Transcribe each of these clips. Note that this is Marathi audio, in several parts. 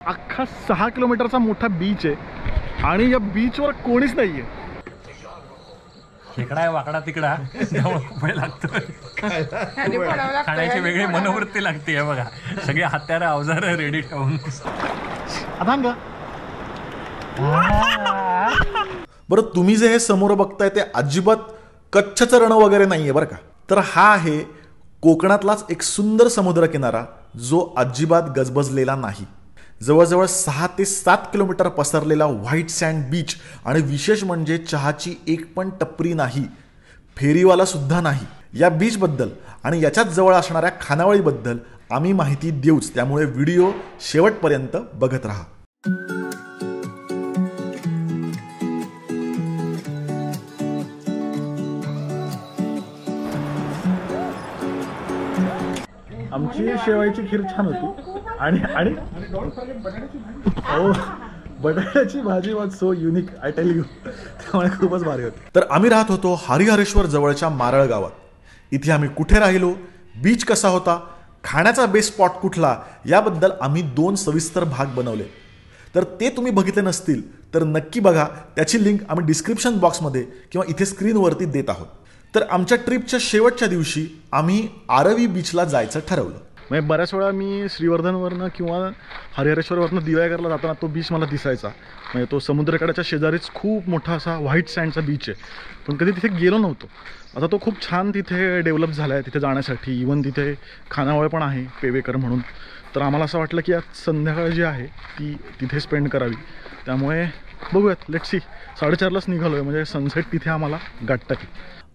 अख्खा 6 किलोमीटरचा मोठा बीच आहे आणि या बीचवर कोणीच नाहीये. खेकडा आहे वाकडा तिकडा त्यामुळे वेळ लागतो. खाण्याची वेगळी मनोवृत्ती लागते बघा. सगळे हत्यारं अवजार रेडी ठेवून. अथांग बरं, तुम्ही जे हे समोर बघताय ते अजिबात कच्छचं रण वगैरे नाहीये बरं का. तर हा आहे कोकणातलाच एक सुंदर समुद्र किनारा जो अजिबात गजबजलेला नाही. जवळजवळ 6 ते 7 किलोमीटर पसरलेला व्हाईट सँड बीच आणि विशेष म्हणजे चहाची एक पण टपरी नाही, फेरीवाला सुद्धा नाही. या बीचबद्दल आणि याच्याच जवळ असणाऱ्या खानावळीबद्दल आम्ही माहिती देऊच, त्यामुळे व्हिडिओ शेवटपर्यंत बघत राहा. आमची शेवायची खीर छान होती आणि बटाट्याची भाजी was so unique, I tell you. त्यामुळे खूपच भारी होती. तर आम्ही राहत होतो हरिहरेश्वर जवळच्या मारळ गावात. इथे आम्ही कुठे राहिलो, बीच कसा होता, खाण्याचा बेस्ट स्पॉट कुठला, याबद्दल आम्ही 2 सविस्तर भाग बनवले. तर ते तुम्ही बघितले नसतील तर नक्की बघा. त्याची लिंक आम्ही डिस्क्रिप्शन बॉक्समध्ये किंवा इथे स्क्रीनवरती देत आहोत. तर आमच्या ट्रिपच्या शेवटच्या दिवशी आम्ही आरवी बीचला जायचं ठरवलं. म्हणजे बऱ्याच वेळा मी श्रीवर्धनवरनं किंवा हरिहरेश्वरवरनं दिवेआगरला जाताना तो बीच मला दिसायचा. म्हणजे तो समुद्रकड्याच्या शेजारीच खूप मोठा असा व्हाईट सँडचा बीच आहे, पण कधी तिथे गेलो नव्हतो. आता तो खूप छान तिथे डेव्हलप झाला आहे तिथे जाण्यासाठी. इवन तिथे खानावळ पण आहे पेवेकर म्हणून. तर आम्हाला असं वाटलं की आज संध्याकाळ जी आहे ती तिथे स्पेंड करावी. त्यामुळे बघूयात, लेट्स सी. 4:30लाच निघालो आहे, म्हणजे सनसेट तिथे आम्हाला गाठता की.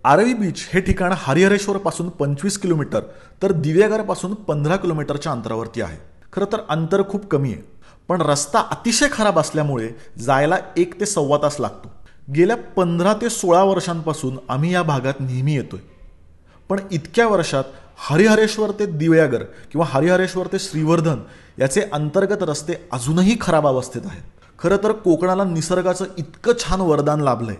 आरवी बीच हे ठिकाण हरिहरेश्वरपासून 25 किलोमीटर तर दिवेआगरपासून 15 किलोमीटरच्या अंतरावरती आहे. खरं तर अंतर खूप कमी आहे, पण रस्ता अतिशय खराब असल्यामुळे जायला 1 ते सव्वा तास लागतो. गेल्या 15 ते 16 वर्षांपासून आम्ही या भागात नेहमी येतोय, पण इतक्या वर्षात हरिहरेश्वर ते दिवेआगर किंवा हरिहरेश्वर ते श्रीवर्धन याचे अंतर्गत रस्ते अजूनही खराब अवस्थेत आहेत. खरं तर कोकणाला निसर्गाचं इतकं छान वरदान लाभलंय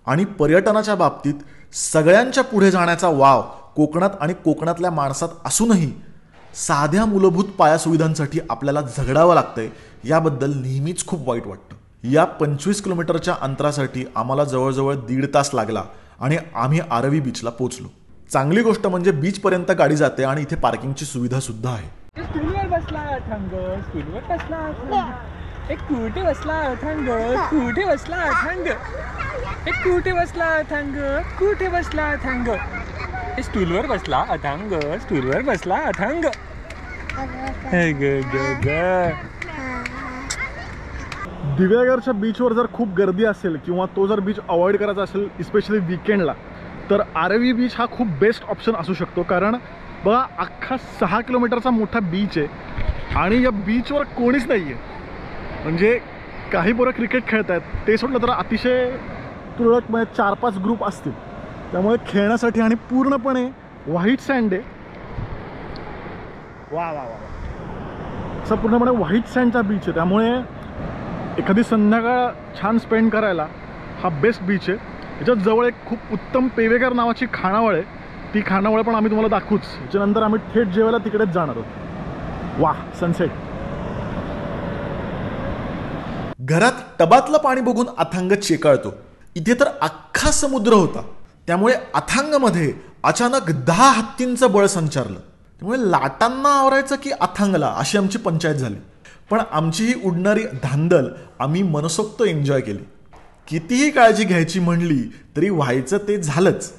आणि पर्यटनाच्या बाबतीत सगळ्यांच्या पुढे जाण्याचा वाव कोकणात आणि कोकणातल्या माणसात असूनही साध्या मूलभूत पायासुविधांसाठी आपल्याला झगडावं लागतंय, याबद्दल नेहमीच खूप वाईट वाटतं. या 25 किलोमीटरच्या अंतरासाठी आम्हाला जवळजवळ 1.5 तास लागला आणि आम्ही आरवी बीचला पोहोचलो. चांगली गोष्ट म्हणजे बीचपर्यंत गाडी जाते आणि इथे पार्किंगची सुविधा सुद्धा आहे. स्टूलवर बसला अथांग, स्टूलवर बसला अथांग, एक कुठे बसला अथांग, कुठे बसला अथांग, एक कुठे बसला अथांग, कुठे बसला अथांग, स्टूलवर बसला अथांग, स्टूलवर बसला अथांग. दिवेआगरच्या बीचवर जर खूप गर्दी असेल किंवा तो जर बीच अवॉइड करायचा असेल इस्पेशली वीकेंडला, तर आरवी बीच हा खूप बेस्ट ऑप्शन असू शकतो. कारण बघा, अख्खा 6 किलोमीटरचा मोठा बीच आहे आणि या बीचवर कोणीच नाही आहे. म्हणजे काही पोरं क्रिकेट खेळत आहेत, ते सोडलं तर अतिशय तुरळक म्हणजे 4-5 ग्रुप असतील. त्यामुळे खेळण्यासाठी आणि पूर्णपणे व्हाईट सँड आहे. वा वा वा, असा पूर्णपणे व्हाईट सँडचा बीच आहे. त्यामुळे एखादी संध्याकाळ छान स्पेंड करायला हा बेस्ट बीच आहे. याच्यात जवळ एक खूप उत्तम पेवेकर नावाची खानावळ आहे. ती खानावळ पण आम्ही तुम्हाला दाखवूच. याच्यानंतर आम्ही थेट जेवायला तिकडेच जाणार आहोत. वा, सनसेट. घरात टबातलं पाणी बघून अथांग चेकाळतो. इथे तर अख्खा समुद्र होता. त्यामुळे अथांगमध्ये अचानक 10 हत्तींचं बळ संचारलं. त्यामुळे लाटांना आवरायचं की अथांगला, अशी आमची पंचायत झाली. पण आमची ही उडणारी धांदल आम्ही मनसोक्त एन्जॉय केली. कितीही काळजी घ्यायची म्हणली तरी व्हायचं ते झालंच.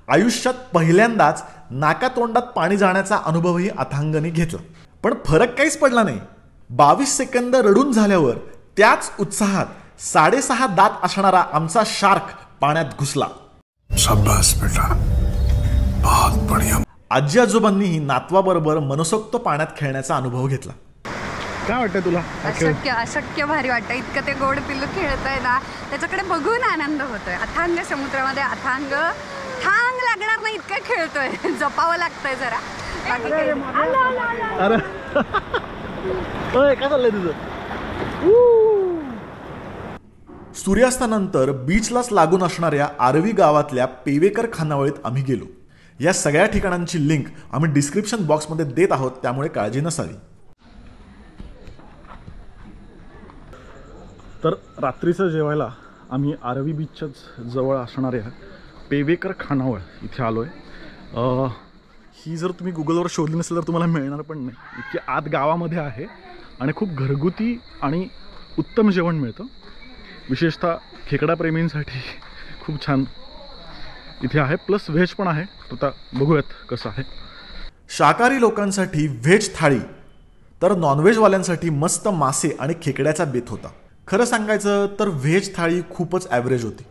आयुष्यात पहिल्यांदाच नाकातोंडात पाणी जाण्याचा अनुभवही अथांगने घेतला. पण फरक काहीच पडला नाही. 22 सेकंद रडून झाल्यावर त्याच उत्साहात 6.5 दात असणारा आमचा शार्क पाण्यात घुसला. शाबास बेटा, बहुत बढिया. आजी आजोबांनीही नातवाबरोबर मनसोक्त पाण्यात खेळण्याचा अनुभव घेतला. काय वाटतं तुला? अशक्य भारी वाटतं. इतकं ते गोड पिल्लू खेळतंय ना, त्याच्याकडे बघून आनंद होतोय. अथांग समुद्रामध्ये अथांग थांग लागणार नाही इतकं खेळतोय. जपावं लागतंय जरा. बाकी अरे काय चाललंय तुझं? सूर्यास्तानंतर बीचलाच लागून असणाऱ्या आरवी गावातल्या पेवेकर खानावळीत आम्ही गेलो. या सगळ्या ठिकाणांची लिंक आम्ही डिस्क्रिप्शन बॉक्समध्ये देत आहोत, त्यामुळे काळजी नसावी. तर रात्रीचं जेवायला आम्ही आरवी बीचच्याच जवळ असणाऱ्या पेवेकर खानावळ इथे आलो आहे. ही जर तुम्ही गुगलवर शोधली नसेल तर तुम्हाला मिळणार पण नाही. इतकी आत गावामध्ये आहे आणि खूप घरगुती आणि उत्तम जेवण मिळतं. विशेषतः खेकडाप्रेमींसाठी खूप छान इथे आहे. प्लस व्हेज पण आहे. आता बघूयात कसं आहे. शाकाहारी लोकांसाठी व्हेज थाळी तर नॉनव्हेजवाल्यांसाठी मस्त मासे आणि खेकड्याचा बेत होता. खरं सांगायचं तर व्हेज थाळी खूपच ॲव्हरेज होती.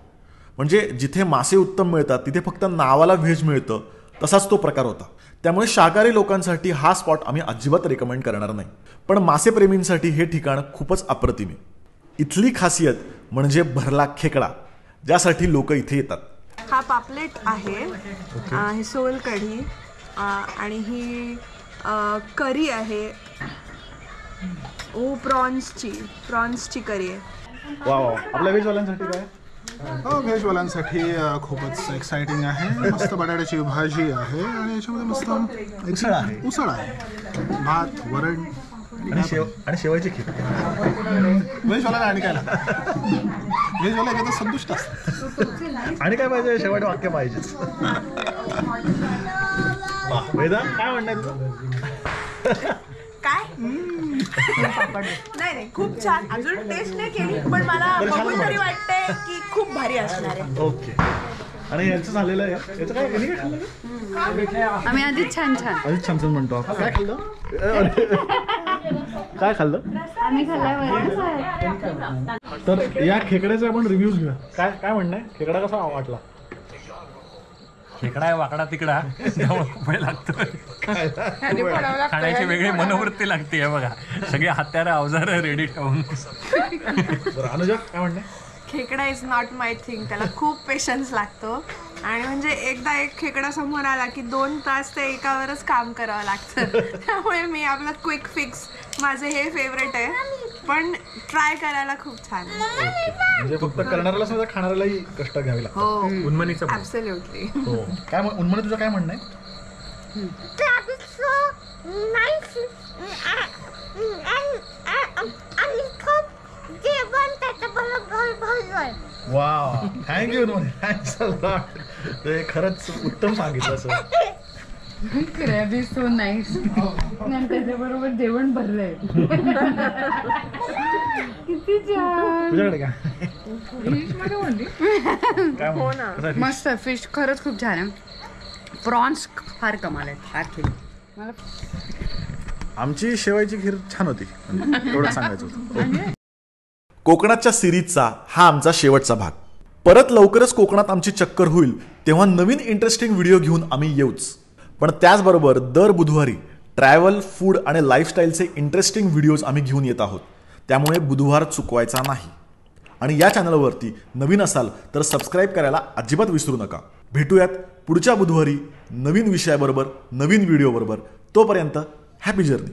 म्हणजे जिथे मासे उत्तम मिळतात तिथे फक्त नावाला व्हेज मिळतं तसाच तो प्रकार होता. त्यामुळे शाकाहारी लोकांसाठी हा स्पॉट आम्ही अजिबात रेकमेंड करणार नाही. पण मासेप्रेमींसाठी हे ठिकाण खूपच अप्रतिम आहे. इथली खासियत म्हणजे भरला खेकडा, ज्यासाठी लोक इथे येतात. हा पापलेट आहे, ही सोल कढी आणि ही करी आहे. प्रॉन्सची करी आहे. वा वा. आपल्या व्हेजवाल्यांसाठी काय? व्हेजवाल्यांसाठी खूपच एक्साइटिंग आहे. मस्त बटाट्याची भाजी आहे आणि याच्यामध्ये मस्त उसळ आहे, भात, वरण आणि शेवायची खीर. व्हेजवाल्याला आणि काय लागतं? व्हेजवाला एकदम संतुष्ट असतात. आणि काय पाहिजे? शेवट वाक्य पाहिजेच. वेदा काय म्हणणार तुझं? काय नाही खूप छान. अजून टेस्ट नाही केली पण मला बघून तरी वाटतंय की खूप भारी असणार आहे. ओके. आणि यांचं झालेलं आहे. याचं काय काय खाल्लं? आम्ही आधीच छान आधीच छान छान म्हणतो आपण. काय खाल्लं? काय खाल्लं? आम्ही खाल्ल्यावर तर या खेकड्याचे आपण रिव्ह्यूज घेऊया. काय काय म्हणणं आहे? खेकडा कसा वाटला? खेकडा आहे वाकडा तिकडा, त्यामुळे खूप वेळ लागतो. खाण्याची वेगळी मनोवृत्ती लागते आहे बघा. सगळे हत्यारं अवजार रेडी ठेवून. अनुजा काय म्हणणं? खेकडा इज नॉट माय थिंग. त्याला खूप पेशन्स लागतो आणि म्हणजे एकदा एक खेकडा समोर आला की 2 तास ते एकावरच काम करावं लागतं. त्यामुळे मी आपलं क्विक फिक्स माझे हे फेवरेट आहे, पण ट्राय करायला खूप छान आहे. म्हणजे फक्त करणाऱ्याला सुद्धा खाणाऱ्यालाही कष्ट घ्यावे लागतात. हो, उन्मनीचं ॲब्सोल्युटली. हो. काय उन्मनी तुझं काय म्हणणं आहे? Wow, thank you Unmani. Thanks a lot. ते खरंच उत्तम सांगितलं sir. Crab is so nice. त्याच्याबरोबर जेवण भरलंय. किती छान. तुझ्याकडे काय? हो ना. मस्त फिश खरंच खूप छान आहे. प्रॉन्स फार कमाल आहेत ॲक्च्युली. मला आमची शेवायची खीर छान होती. एवढं सांगायचं होतं. कोकणाच्या सिरीजचा हा आमचा शेवटचा भाग. परत लवकरच कोकणात आमची चक्कर होईल तेव्हा नवीन इंटरेस्टिंग व्हिडिओ घेऊन आम्ही येऊच. पण त्याचबरोबर दर बुधवारी ट्रॅव्हल, फूड आणि लाईफस्टाईलचे इंटरेस्टिंग व्हिडिओज आम्ही घेऊन येत आहोत. त्यामुळे बुधवार चुकवायचा नाही. आणि या चॅनलवरती नवीन असाल तर सबस्क्राईब करायला अजिबात विसरू नका. भेटूयात पुढच्या बुधवारी नवीन विषयाबरोबर, नवीन व्हिडिओबरोबर. तोपर्यंत हॅपी जर्नी.